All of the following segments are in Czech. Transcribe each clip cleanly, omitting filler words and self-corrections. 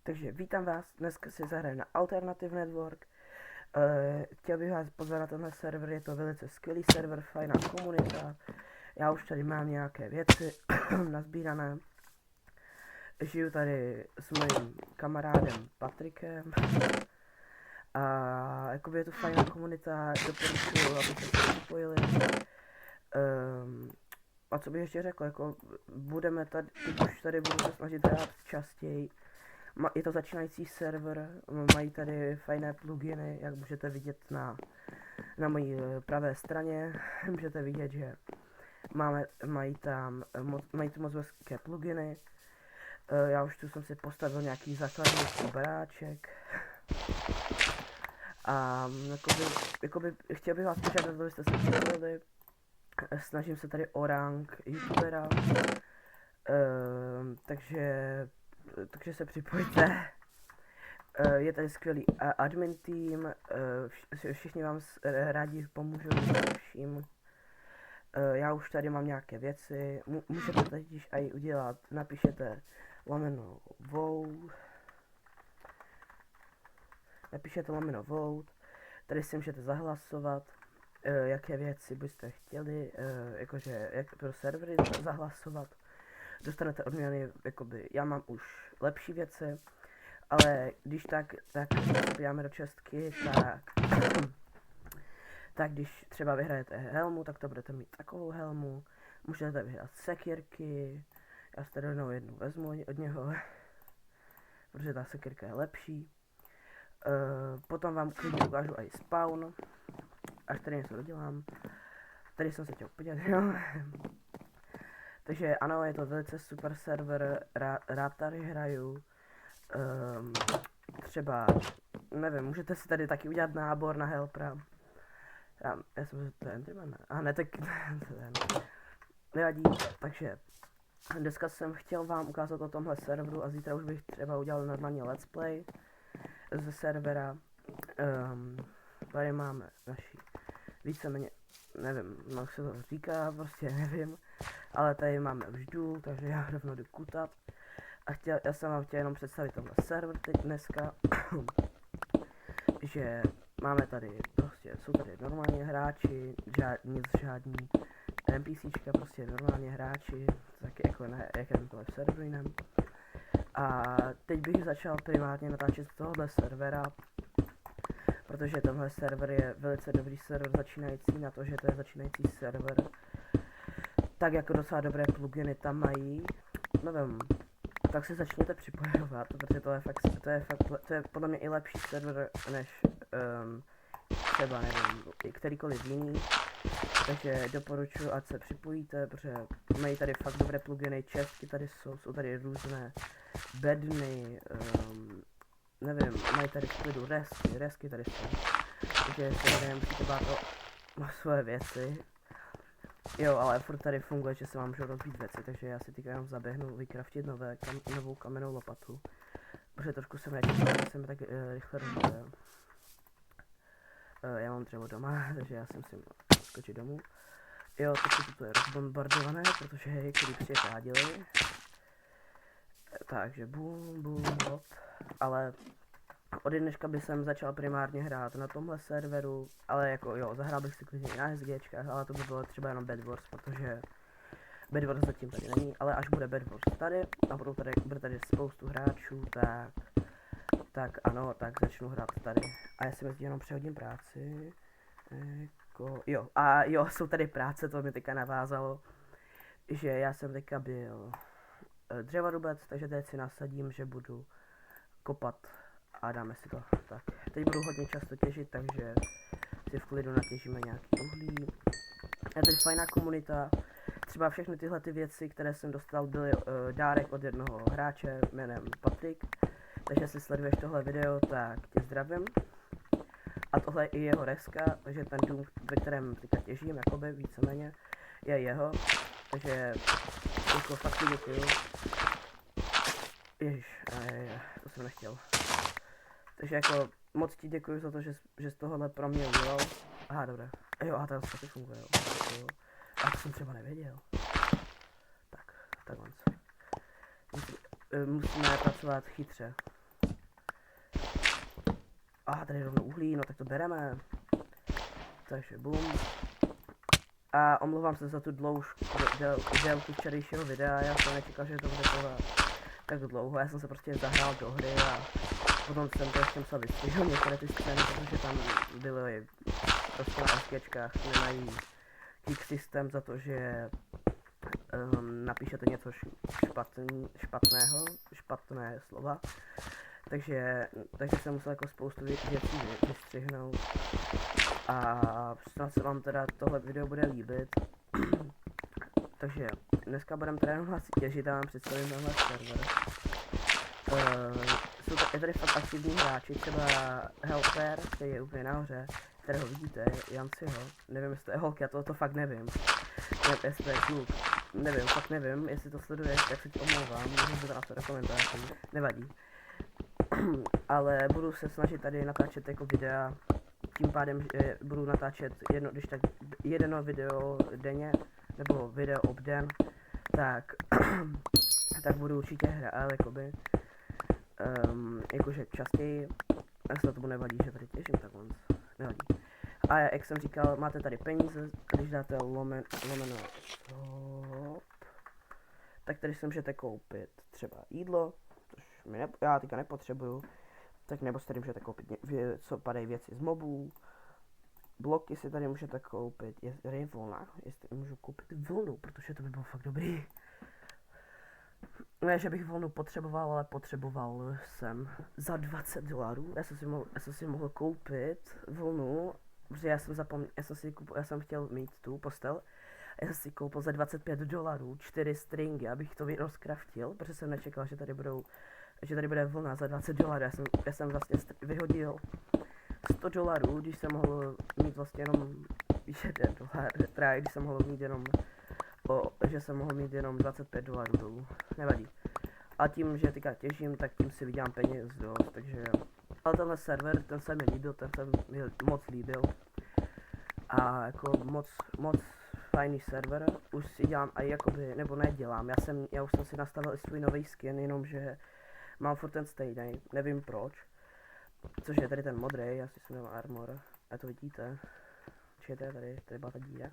Takže vítám vás, dneska si zahraju na Alternative Network. Chtěl bych vás pozvat na tenhle server, je to velice skvělý server, fajná komunita. Já už tady mám nějaké věci nazbírané. Žiju tady s mojím kamarádem Patrikem. A jakoby je to fajná komunita, doporučuji, abyste se připojili. A co bych ještě řekl, jako budeme tady, už tady budu se snažit hrát častěji. Je to začínající server, mají tady fajné pluginy, jak můžete vidět na mojí pravé straně. Můžete vidět, že mají tam moc hezké pluginy. Já už tu jsem si postavil nějaký základní baráček. A jakoby chtěl bych vás požádat, abyste se připojili. Snažím se tady o rank youtubera. Takže se připojte. Je tady skvělý admin tým, všichni vám rádi pomůžou vším. Já už tady mám nějaké věci, můžete totiž i udělat, napíšete vote, tady si můžete zahlasovat, jaké věci byste chtěli, jakože jak pro servery zahlasovat. Dostanete odměny, jakoby já mám už lepší věci, ale když tak podíváme do čestky, tak když třeba vyhrajete helmu, tak to budete mít takovou helmu, můžete vyhrát sekírky, já si tady rovnou jednu vezmu od něho, protože ta sekírka je lepší. Potom vám klidně ukážu i spawn, až tady něco dodělám, tady jsem se chtěl podívat, jo. Takže ano, je to velice super server, rád tady hraju. Třeba, nevím, můžete si tady taky udělat nábor na helpera. Já jsem to je Entryman, a ne, tak nevadí, takže dneska jsem chtěl vám ukázat o tomhle serveru a zítra už bych třeba udělal normálně let's play ze servera. Tady máme naši víceméně, nevím, jak se to říká, prostě nevím, ale tady máme už důl, takže já rovnou jdu kutat. A já jsem vám chtěl jenom představit tenhle server teď dneska, že máme tady, prostě jsou tady normálně hráči, žádní NPCčka, prostě normálně hráči, taky jako na jakémkoliv serveru jiném. A teď bych začal primárně natáčet z tohohle servera, protože tenhle server je velice dobrý server začínající, na to, že to je začínající server. Tak jako docela dobré pluginy tam mají, nevím, tak se začněte připojovat, protože to je podle mě i lepší server než třeba, nevím, kterýkoliv jiný. Takže doporučuji, ať se připojíte, protože mají tady fakt dobré pluginy, čestky tady jsou tady různé bedny, nevím, mají tady v klidu resky tady jsou, takže se tady nemusíte bát o svoje věci. Jo, ale furt tady funguje, že se vám můžou rozbít věci, takže já si teďka jenom zaběhnu vykraftit novou kamennou lopatu. Protože trošku jsem nečekal, že jsem tak rychle rozbil. Já mám dřevo doma, takže já jsem si měl skočit domů. Jo, teď to je rozbombardované, protože který přichádili. Takže boom, hop. Ale od dneška bych jsem začal primárně hrát na tomhle serveru, ale jako jo, zahrál bych si klidně i na SGčkách, ale to by bylo třeba jenom Bed Wars, protože Bed Wars zatím tady není, ale až bude Bed Wars tady a bude tady spoustu hráčů, tak ano, tak začnu hrát tady. A já si mezi jenom přehodím práci. Jo, jsou tady práce, to mi teďka navázalo, že já jsem teďka byl dřevorubec, takže teď si nasadím, že budu kopat a dáme si to. Tak, teď budu hodně často těžit, takže si v klidu natěžíme nějaký uhlí. Je tady fajná komunita, třeba všechny tyhle ty věci, které jsem dostal, byly dárek od jednoho hráče jménem Patrik. Takže jestli sleduješ tohle video, tak tě zdravím. A tohle je i jeho reska, takže ten dům, ve kterém teďka těžím, jakoby víceméně, je jeho. Takže jako fakt děkuju. Ježiš, to jsem nechtěl. Takže jako moc ti děkuji za to, že jsi tohle pro mě udělal. Aha, dobré. Jo, a to taky funguje, jo. A to jsem třeba nevěděl. Tak on se. Musíme pracovat chytře. Tady rovnou uhlí, no tak to bereme. Takže bum. A omlouvám se za tu délku včerejšího videa, já jsem nečekal, že to bude tak dlouho, já jsem se prostě zahrál do hry a potom jsem to ještě musel vystřihnout některé ty scény, protože tam byly prostě na SGčkách, nemají kick systém za to, že napíšete něco špatné slova. Takže jsem musel jako spoustu věcí vystřihnout. A snad se vám teda tohle video bude líbit. Takže dneska budeme trénovat sítěž, že tam představím tenhle server. Je tady fakt aktivní hráči, třeba Helper, který je úplně nahoře, kterého vidíte, Janciho. Nevím, jestli to je holka, to fakt nevím. Jestli to je kluk, nevím, fakt nevím, jestli to sleduješ, tak se ti omlouvám, můžu to dát do komentářů, nevadí. Ale budu se snažit tady natáčet jako videa, tím pádem že budu natáčet jedno video denně, nebo video obden, tak budu určitě hrát, jakože častěji, a se tomu nevadí, že tady těžím, tak moc nevadí. A jak jsem říkal, máte tady peníze, když dáte lomeno shop, tak tady si můžete koupit třeba jídlo, což já teďka nepotřebuju, tak nebo si tady můžete koupit co padají věci z mobů, bloky si tady můžete koupit, je vlna, jestli můžu koupit vlnu, protože to by bylo fakt dobrý. Ne, že bych vlnu potřeboval, ale potřeboval jsem za $20. Já jsem si mohl koupit vlnu, protože já jsem chtěl mít tu postel. Já jsem si koupil za $25 4 stringy, abych to rozkraftil, protože jsem nečekal, že tady bude vlna za $20. Já jsem vlastně vyhodil $100, když jsem mohl mít vlastně jenom $1, když jsem mohl mít jenom že jsem mohl mít jenom $25 dolů, nevadí. A tím, že teďka těžím, tak tím si vydělám peněz dost, takže... Ale tenhle server, ten se mi líbil, ten se mi moc líbil. A jako moc fajný server, už si dělám a jakoby, nebo nedělám, já už jsem si nastavil i svůj nový skin, jenomže mám furt ten stejný, nevím proč. Což je tady ten modrý, já si jsem armor, a to vidíte. Čekajte, tady byla ta díra.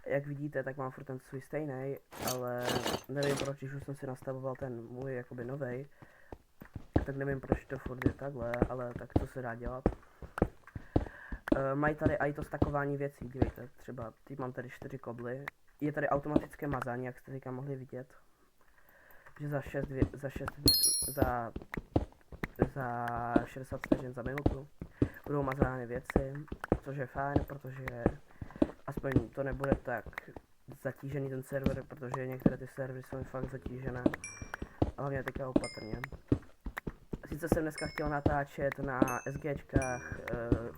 Jak vidíte, tak mám furt ten svůj stejný, ale nevím proč, když už jsem si nastavoval ten můj jakoby novej, tak nevím proč to furt je takhle, ale tak co se dá dělat. Mají tady i to stakování věcí, dívejte, třeba mám tady 4 kobly, je tady automatické mazání, jak jste teďka mohli vidět, že za 60 vteřin za minutu budou mazány věci, což je fajn, protože aspoň to nebude tak zatížený ten server, protože některé ty servery jsou fakt zatížené. A hlavně teďka opatrně. Sice jsem dneska chtěl natáčet na SGčkách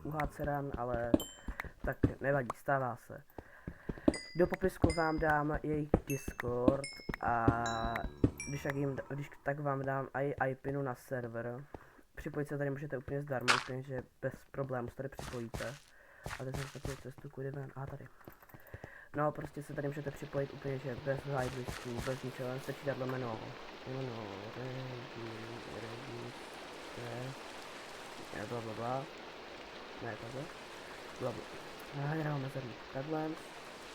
UHC Run, ale tak nevadí, stává se. Do popisku vám dám jejich Discord a když tak vám dám i IPinu na server. Připojit se tady můžete úplně zdarma, úplně že bez problémů se tady připojíte. A teď jsem takovou cestu, kudy ven, tady. No, prostě se tady můžete připojit úplně, že bez whitelistů, bez ničeho, jen stačí dát lomeno, blablabla, ne, takhle, blablabla, nedáváme zrní,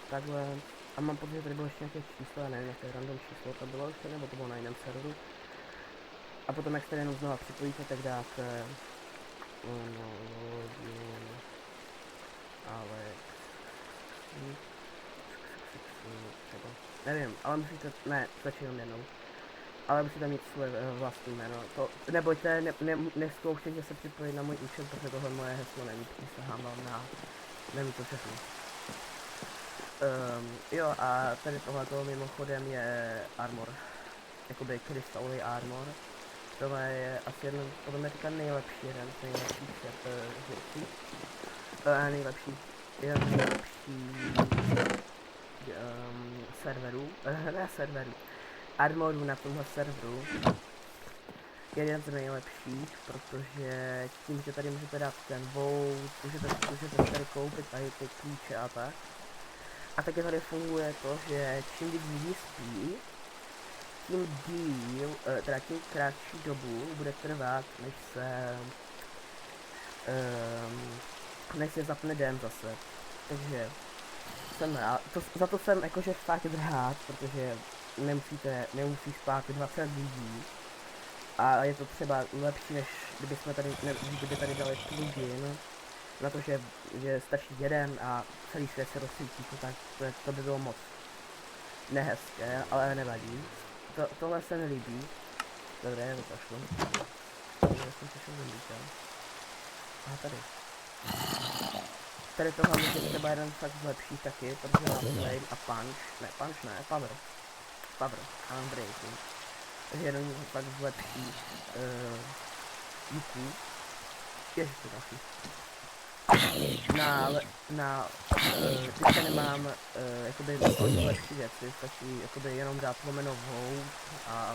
takhle, a mám pocit, že tady bylo ještě nějaké číslo, já nevím, nějaké random číslo to bylo ještě, nebo to bylo na jiném serveru. A potom, jak se tady jenom znova připojíte, tak dáte, ale nevím, ale musíte, ne, stačí jenom jednou. Ale musíte mít svoje vlastní jméno, to, nebojte, nezkoušejte se připojit na můj účet, protože tohle moje heslo není, přísahám vám na, nevím to všechno. Jo, a tady tohleto mimochodem je armor, jakoby krystalový armor. Tohle je asi podle mě teďka nejlepší jeden z nejlepších jeden z nejlepších serverů, armorů na tomhle serveru. Jeden z nejlepších, protože tím, že tady můžete dát ten vout, můžete tady koupit tady ty klíče a tak. A taky tady funguje to, že čím víc lidí spí, tím kratší dobu bude trvat, než se než se zapne den zase. Takže jsem rád, za to jsem jakože fakt rád, protože nemusí spát 20 lidí. A je to třeba lepší, než kdyby tady dali plugin na to, že stačí jeden a celý svět se rozsvítí, tak to by bylo moc nehezké, ale nevadí. Tohle se mi líbí. Dobré, to zašlo. Já jsem slyšel zombíka. A tady. Tady tohle je třeba jeden fakt zlepší taky, protože mám flame a punch ne, power, unbreaking. Takže jeden fakt zlepší díků. Ježiš, to další. Teďka nemám jakoby lepší věci, stačí jakoby jenom dát lomenovou a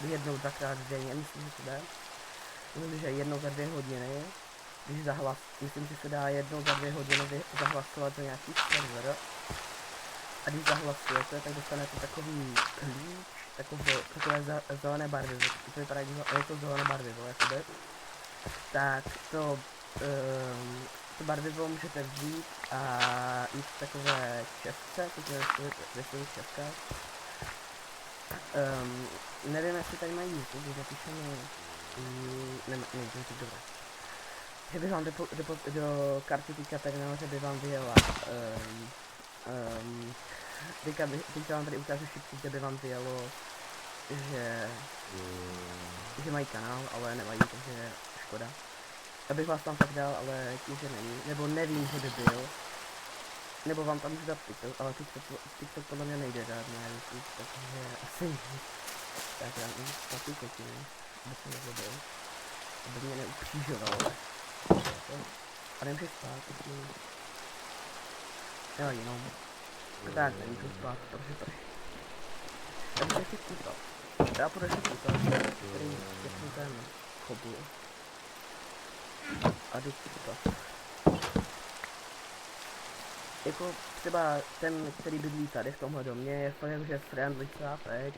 jednou, dvakrát denně, myslím, že to jde. Myslím, že jednou za 2 hodiny, myslím, že se dá jednou za 2 hodiny zahlasovat do nějaký server. A když zahlasujete, tak dostanete takový klíč, takové zelené barvy, to vypadá jako zelené barvivo, jakoby. Tak to barvivo můžete vzít a jít v takové čepce, protože čepka. Nevím, jestli tady mají YouTube, když napíšeme, nevím, dobré. Že by vám do karty týka tak nahoře by vám vyjela, teďka vám tady ukážu šipky, kde by vám vyjelo, že mají kanál, ale nemají, takže škoda. Abych vás tam tak dal, ale tím, že není, nebo nevím, že by byl. Nebo vám tam můžu dát TikTok, ale TikTok podle mě nejde dát na YouTube, takže asi nic. Tak já jim taky kotiny, aby se nezlobil. Aby mě neukřížoval. A nemůžu spát, myslím. Jo, jenom. Tak nemůžu spát, protože prší. Já budu ještě koukat. Já budu ještě koukat, který je ten kobl. A jdu koukat. Jako třeba ten, který bydlí tady v tomhle domě, je fakt jakože friendly cápek.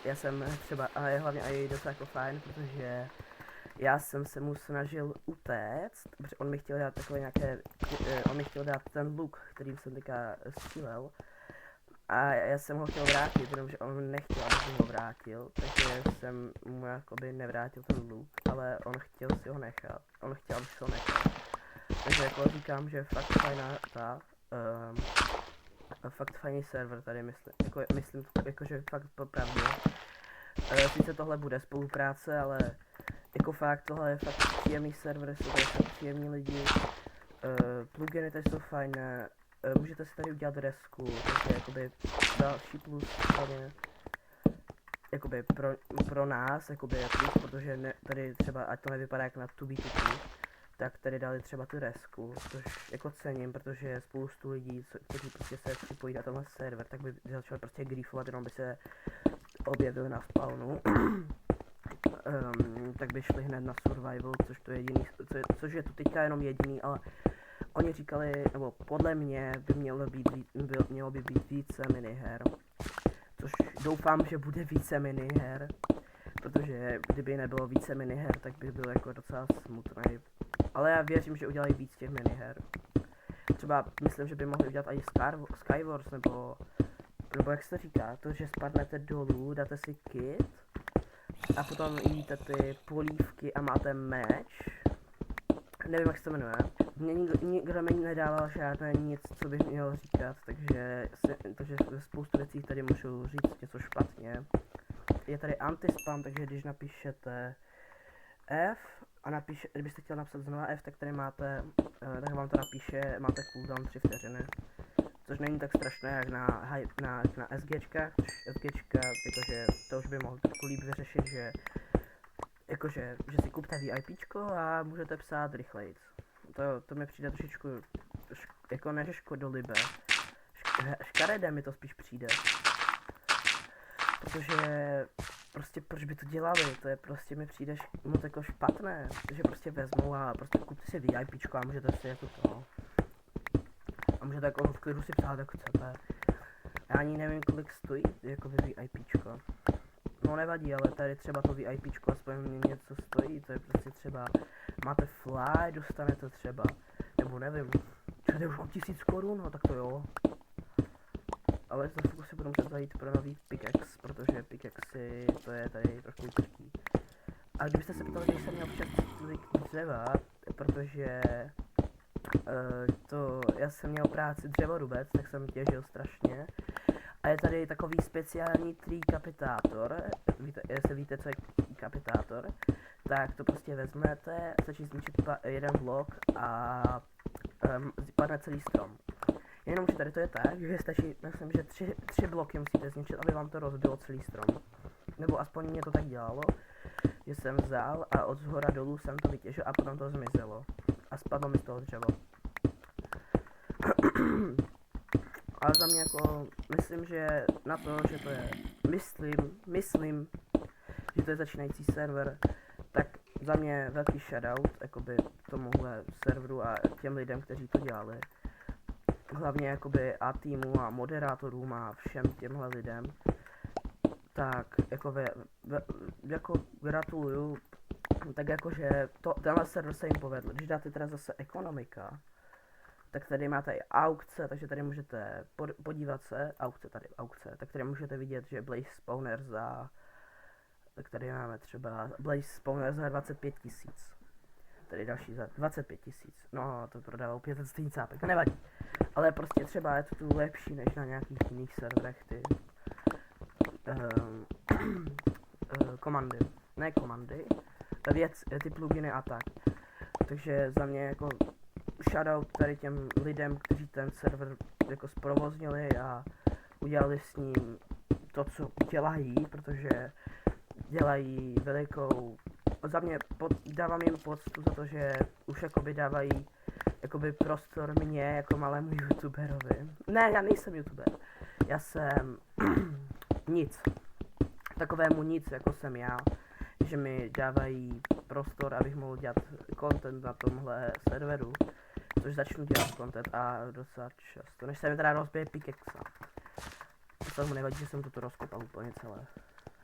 Já jsem třeba, a je hlavně i docela jako fajn, protože já jsem se mu snažil utéct, protože on mi chtěl dát takové nějaké, on mi chtěl dát ten luk, kterým jsem teďka střílel. A já jsem ho chtěl vrátit, jenomže on nechtěl, abych ho vrátil, takže jsem mu jakoby nevrátil ten luk, ale on chtěl si ho nechat, on chtěl, abych si ho nechal. Takže jako říkám, že fakt fajná ta, fakt fajný server tady, myslím to tak jakože fakt popravdě. Sice tohle bude spolupráce, ale jako fakt tohle je fakt příjemný server, jsou tady fakt příjemní lidi, pluginy tady jsou fajné, můžete si tady udělat resku, takže jakoby další plus tady, jakoby pro nás, jakoby plus, protože tady třeba, ať to nevypadá jak na 2v2, tak tady dali třeba tu resku, což jako cením, protože spoustu lidí, kteří prostě se připojí na tenhle server, tak by začali prostě griefovat, jenom by se objevili na spawnu. Tak by šli hned na survival, což to je jediný, což je to teďka jenom jediný, ale oni říkali, nebo podle mě by mělo by být více miniher, což doufám, že bude více miniher, protože kdyby nebylo více miniher, tak by byl jako docela smutný. Ale já věřím, že udělají víc těch miniher. Třeba myslím, že by mohli udělat i Skywars, nebo jak se říká, to, že spadnete dolů, dáte si kit a potom jíte ty polívky a máte meč. Nevím, jak se to jmenuje. Mě nikdo mi nedával žádné nic, co bych měl říkat, takže spoustu věcí tady můžu říct něco špatně. Je tady anti-spam, takže když napíšete F a kdybyste chtěl napsat znova F, tak tady máte, tak vám to napíše, máte cooldown 3 vteřiny. Což není tak strašné jak na SGčkách, SGčka, jakože to už by mohl trošku líp vyřešit, že jakože, že si kupte VIPčko a můžete psát rychlejc. To mi přijde trošičku, jako ne že škodolibe, škaredé mi to spíš přijde. Protože prostě proč by to dělali, to je prostě mi přijde moc jako špatné, že prostě vezmou a prostě kupte si VIPčko a můžete si jako to. A můžete jako v klidu si psát, jak chcete. Já ani nevím, kolik stojí jako VIPčko. No nevadí, ale tady třeba to VIPčko aspoň něco stojí, to je prostě třeba máte fly, dostanete třeba, nebo nevím, třeba už mám 1000 korun, no tak to jo. Ale za chvilku si budu muset zajít pro nový pickaxe, protože pickaxy, to je tady trošku těžký. A kdybyste se ptali, když jsem měl včas dřeva, protože já jsem měl práci dřevorubec, tak jsem těžil strašně. A je tady takový speciální trikapitátor, jestli víte, co je kapitátor, tak to prostě vezmete, stačí zničit jeden blok a padne celý strom. Jenomže tady to je tak, že stačí, myslím, že tři bloky musíte zničit, aby vám to rozbilo celý strom. Nebo aspoň mě to tak dělalo, že jsem vzal a od zhora dolů jsem to vytěžil a potom to zmizelo. A spadlo mi z toho dřevo. Ale za mě jako, myslím, že na to, že to je, myslím, že to je začínající server, tak za mě velký shoutout, jakoby tomuhle serveru a těm lidem, kteří to dělali. Hlavně jakoby a týmu a moderátorům a všem těmhle lidem. Tak jako gratuluju, tak jakože tenhle server se jim povedl. Když dáte teda zase ekonomika, tak tady máte i aukce, takže tady můžete podívat se, aukce, tak tady můžete vidět, že Blaze Spawner tak tady máme třeba Blaze Spawner za 25 000. Tady další za 25 000, no to prodával opět ten stejný cápek, nevadí. Ale prostě třeba je to tu lepší než na nějakých jiných serverech ty komandy, ty pluginy a tak. Takže za mě jako shoutout tady těm lidem, kteří ten server jako zprovoznili a udělali s ním to, co dělají, protože dělají velikou, za mě dávám jim poctu za to, že už jakoby dávají jakoby prostor mě jako malému youtuberovi. Ne, já nejsem youtuber, já jsem nic, takovému nic, jako jsem já, že mi dávají prostor, abych mohl dělat content na tomhle serveru, což začnu dělat content a docela často, než se mi teda rozbije pickaxe. To mu nevadí, že jsem toto rozkopal úplně celé.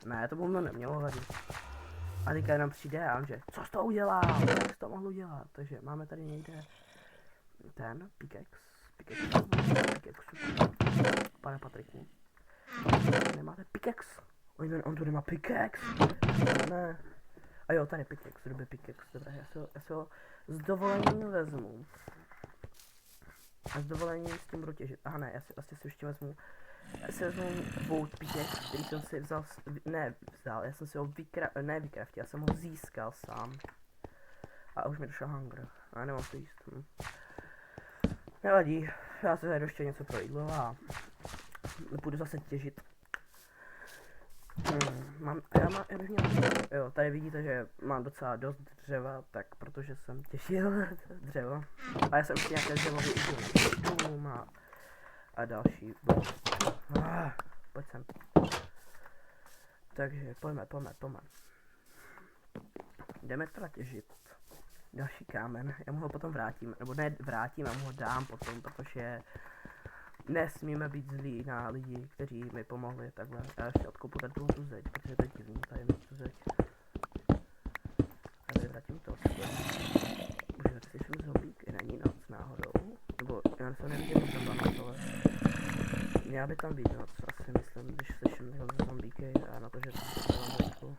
Ne, to by mu nemělo vadit. A teďka nám přijde a on že, co jsi to udělal, jak jsi to mohl udělat, takže máme tady někde ten pickaxe, pane Patriku. Nemáte pickaxe? On tu nemá pickaxe? Ne. A jo, tady pickaxe, dobrý pickaxe, dobré, já si ho s dovolením vezmu. A s dovolením s tím budu těžit. Aha ne, já si ještě vezmu. Já si vezmu Vout pickaxe, který jsem si vzal, já jsem si ho vykraftil, já jsem ho získal sám. A už mi došel hunger, a nemám to jíst. Nevadí, já si zajdu ještě něco pro jídlo a půjdu zase těžit. Já bych měl, jo, tady vidíte, že mám docela dost dřeva, tak protože jsem těžil dřevo. A já jsem ještě nějaké dřevo využil. A další. Pojď sem. Takže pojďme. Jdeme teda těžit další kámen, já mu ho potom vrátím, nebo ne vrátím, já mu ho dám potom, protože nesmíme být zlí na lidi, kteří mi pomohli takhle. Já ještě odkopu tady tu zeď, protože to je divný, tady mám tu zeď. A tady vrátím to. Už tady slyším zombíky, není noc náhodou, nebo já jsem neviděl zomba na tohle. Měla by tam být noc, asi myslím, když slyším tyhle zombíky a na to, že to mám zajku.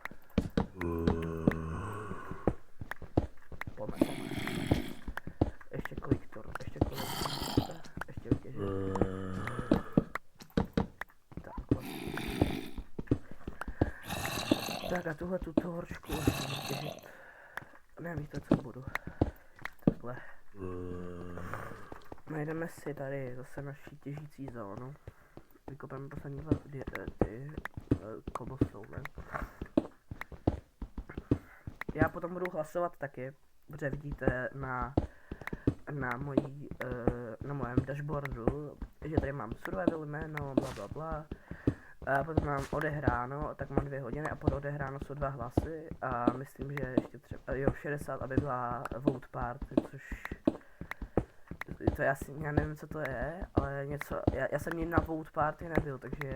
Ještě kolik ještě vytěžit. Tak a tuhle tuto horčku vytěžit. Nevíte, co budu. Takhle. Najdeme si tady zase naši těžící zónu. Vykopeme poslední ty cobblestone. Já potom budu hlasovat taky, protože vidíte na mém dashboardu, že tady mám survival jméno, blablabla. A potom mám odehráno, tak mám 2 hodiny a pod odehráno jsou 2 hlasy a myslím, že ještě třeba, 60, aby byla vote party, což to já nevím, co to je, ale něco, já jsem nikdy na vote party nebyl, takže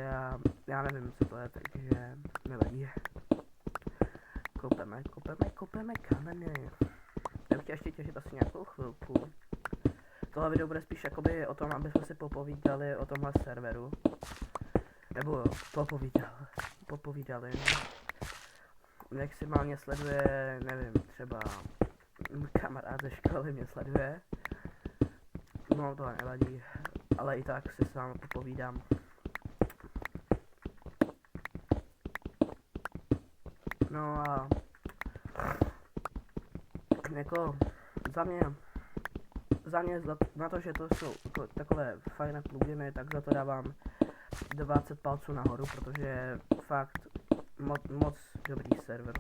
já nevím, co to je, takže nevadí. Kopeme kameny. ještě těšit asi nějakou chvilku. Tohle video bude spíš jakoby o tom, aby jsme si popovídali o tomhle serveru. Nebo popovídali. Maximálně sleduje, nevím, třeba kamarád ze školy mě sleduje. No to nevadí, ale i tak si s vámi popovídám. No a jako za mě na to, že to jsou takové fajné pluginy, tak za to dávám 20 palců nahoru, protože je fakt moc dobrý server.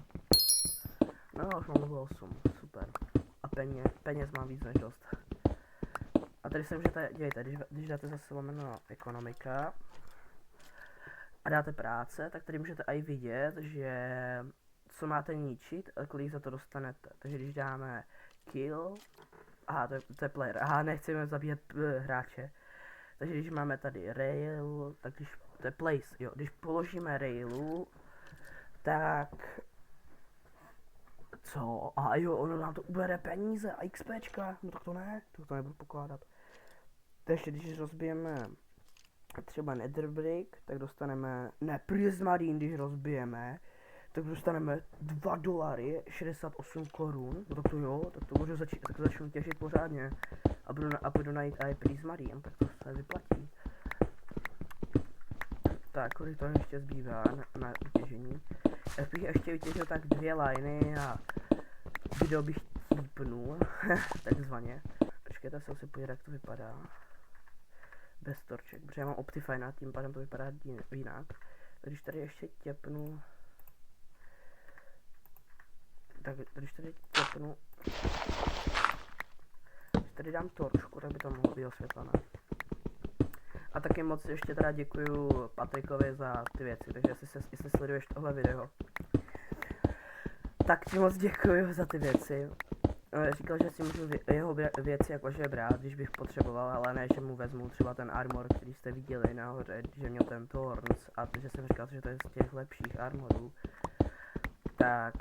No už mám level 8, super. A peněz mám víc než dost. A tady se můžete, dějte, když dáte zase lomeno ekonomika a dáte práce, tak tady můžete i vidět, že co máte ničit a kolik za to dostanete. Takže když dáme kill, aha, to je player, aha, nechceme zabíjet hráče. Takže když máme tady rail, tak když, to je place, jo, když položíme railu, tak co? A jo, ono nám to ubere peníze a XPčka, no tak to nebudu pokládat. Takže když rozbijeme třeba Netherbrick, tak dostaneme, ne, Prismarine, když rozbijeme, tak dostaneme $2, 68 korun, no tak to jo, tak to můžu začnu těžit pořádně. A budu najít i Prismarine, tak to se vyplatí. Tak, kolik to ještě zbývá na vytěžení. Já bych ještě vytěžil tak 2 liney a video bych típnul, takzvaně. Počkejte, se podívat, jak to vypadá. Bez torček, protože já mám Optifine a tím pádem to vypadá jinak. Když tady ještě těpnu, tak když tady dám torčku, tak by to mohlo být osvětlené. A taky moc ještě teda děkuju Patrikovi za ty věci, takže jestli sleduješ tohle video, tak ti moc děkuju za ty věci. Říkal, že si můžu jeho věci jakože brát, když bych potřeboval, ale ne, že mu vezmu třeba ten armor, který jste viděli nahoře, že měl ten Thorns a že jsem říkal, že to je z těch lepších armorů. Tak,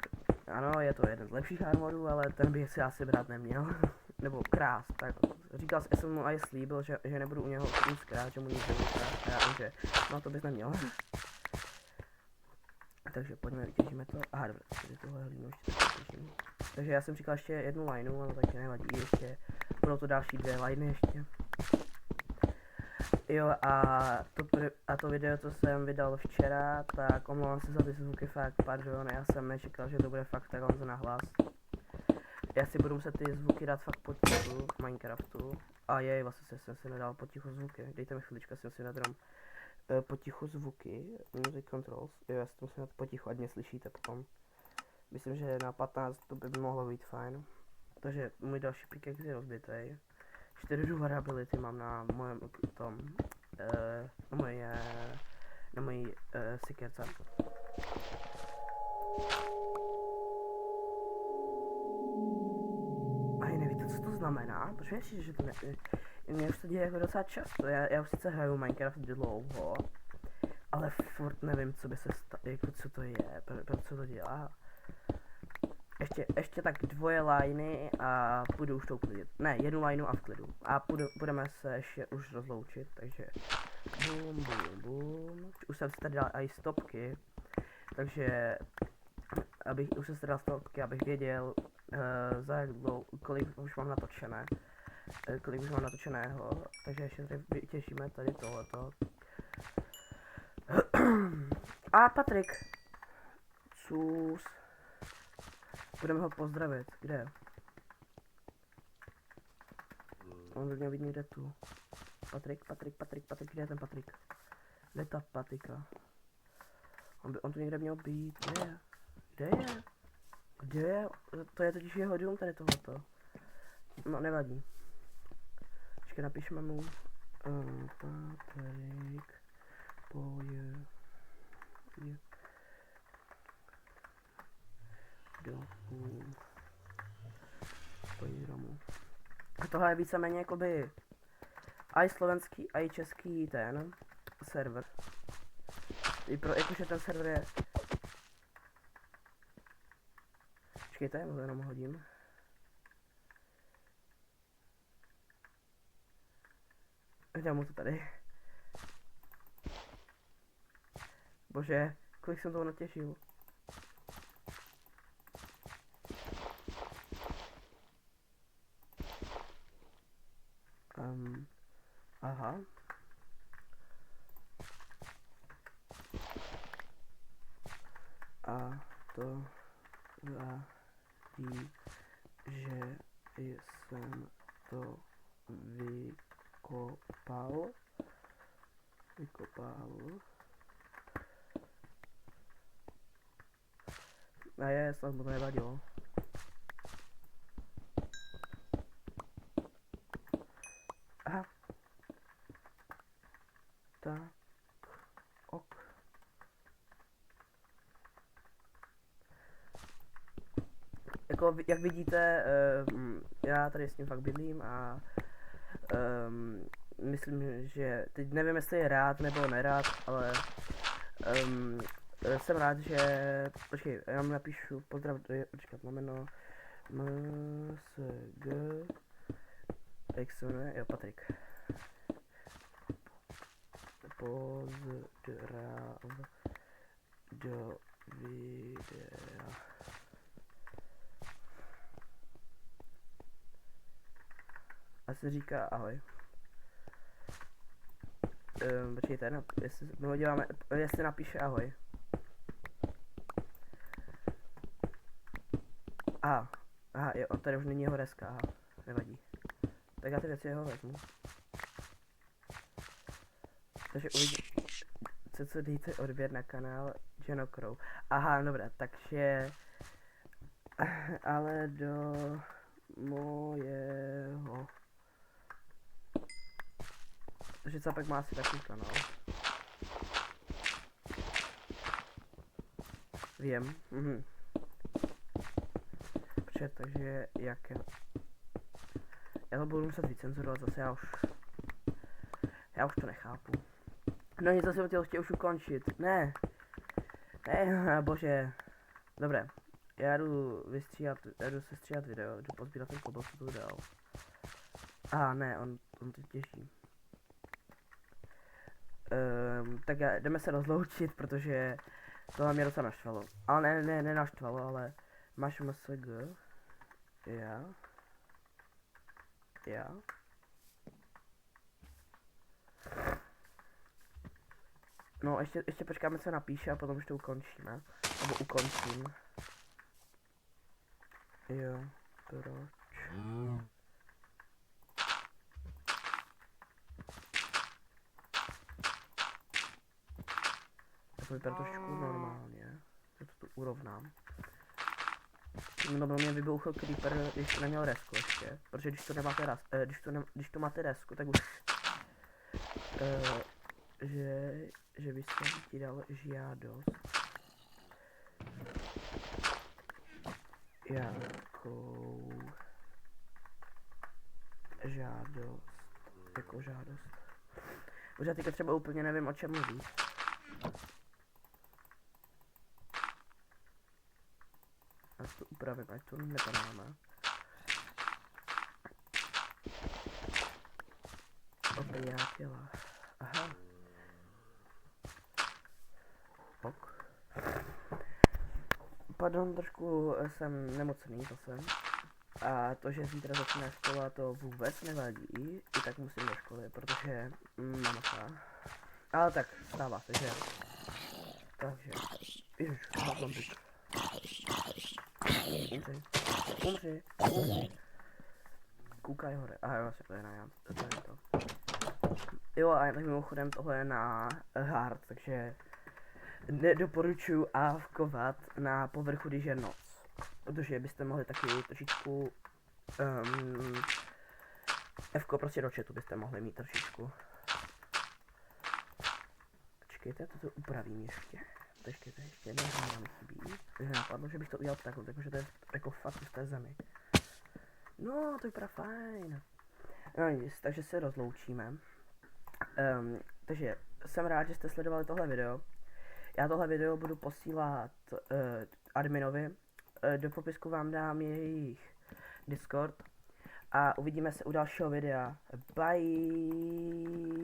ano, je to jeden z lepších armorů, ale ten bych si asi brát neměl. Nebo krást, tak říkal jsem mu a je slíbil, že nebudu u něho nic krát, že mu nic nebudu krát, a já vím, že no to bys neměl. Takže pojďme, vytěžíme to. Aha, dobře, tady tohle hlínu ještě tak vytěžím. Takže já jsem říkal ještě jednu lineu, ale taky nevadí, ještě budou to další 2 liny ještě. Jo, a to video, co jsem vydal včera, tak omlouvám se za ty zvuky, fakt, pardon, já jsem nečekal, že to bude fakt takhle nahlas. Já si budu muset ty zvuky dát fakt potichu v Minecraftu. A jej, vlastně jsem si nedal potichu zvuky, dejte mi chvilička, jsem si nadám potichu zvuky, music controls, jo, já si to musím dát potichu, ať mě slyšíte potom. Myslím, že na 15 to by mohlo být fajn. Takže můj další pickaxe je rozbitej. 4 durability mám na mojem tom, na mojí sikerce. A nevíte, co to znamená? Proč myslíš, že to ne... Mně už to děje jako docela často, já už sice hraju Minecraft dlouho, ale furt nevím, co by se jako co to je, co to dělá. Ještě tak 2 liny a půjdu už to uklidit. Ne, 1 lineu a v klidu. A budeme se ještě už rozloučit, takže bum. Už jsem si tady dal i stopky, takže už jsem si dal stopky, abych věděl, za jak dlouho, kolik už mám natočené. Kolik už mám natočeného, takže ještě tady vytěžíme tady tohleto. A Patrik, cus. Budeme ho pozdravit, kde? On by měl být někde tu. Patrik, kde je ten Patrik? Kde je ta Patrika? On tu někde měl být, kde je? To je totiž jeho dům tady tohleto. No, nevadí. Počkej, napíšeme mu. Patrik, a tohle je víceméně jakoby i slovenský, i český ten server. Jakože ten server je... Počkejte, já ho jenom hodím. Hledám mu to tady. Bože, kolik jsem toho natěžil. Aha. A to vadí, že jsem to vykopal. A snad mu to nevadilo. Aha. Tak. Ok. Jako, jak vidíte, já tady s ním fakt bydlím a myslím, že teď nevím, jestli je rád nebo nerád, ale jsem rád, že, počkej, já mu napíšu pozdrav, počkat, znameno MSG, jak se jmenuje, jo, Patrik. Pozdrav do videa. A se říká ahoj. Počkejte, no, jestli my ho děláme, jestli napíše ahoj. Aha, jo, tady už není jeho deska, aha, nevadí. Tak já ty věci jeho vezmu. Takže uvidím, co dejte odběr na kanál Jeno Crow. Aha, dobré, takže, ale do mojeho. Takže Capek má asi takový kanál. Vím, Počkej, takže jak já to budu muset vycenzurovat zase, já už to nechápu. No nic, zase jsem chtěl už ukončit, ne, bože, dobré, já jdu sestříhat video, jdu pozbírat ten kobol, co to dal. Aha, ne, on to těží. Tak jdeme se rozloučit, protože tohle mě docela naštvalo. Ale ne naštvalo, ale máš MSG. Já. No, ještě počkáme, co napíše a potom už to ukončíme. Nebo ukončím. Jo, proč? To vypadá trošku normálně. Já to tu urovnám. No, mě vybouchl creeper, když to neměl resku ještě. Protože když to nemáte když to máte resku, tak už že byste ti dal žádost. Jakou žádost. Jakou žádost. Už já teďka třeba úplně nevím, o čem mluví. Já to upravím, ať to nepadáme. Obyvatela. Aha. Ok. Pardon, trošku jsem nemocný zase. A to, že zítra začíná škola, to vůbec nevadí. I tak musím do školy, protože mamka. Ale tak, stává se, že? Takže, ježiš, zombík. Umři. Koukaj hore. Aha, vlastně to je na já. To je to. Jo, a tak mimochodem tohle je na hard, takže nedoporučuji avkovat na povrchu, když je noc. Protože byste mohli taky trošičku Fko prostě do chatu byste mohli mít trošičku. Počkejte, to upravím ještě. Počkejte, ještě jedna hra mi chybí. Takže napadlo, že bych to udělal takhle, takže to je jako fakt v té zemi. No, to vypadá fajn. No nic, takže se rozloučíme. Takže jsem rád, že jste sledovali tohle video. Já tohle video budu posílat adminovi. Do popisku vám dám jejich Discord. a uvidíme se u dalšího videa. Bye!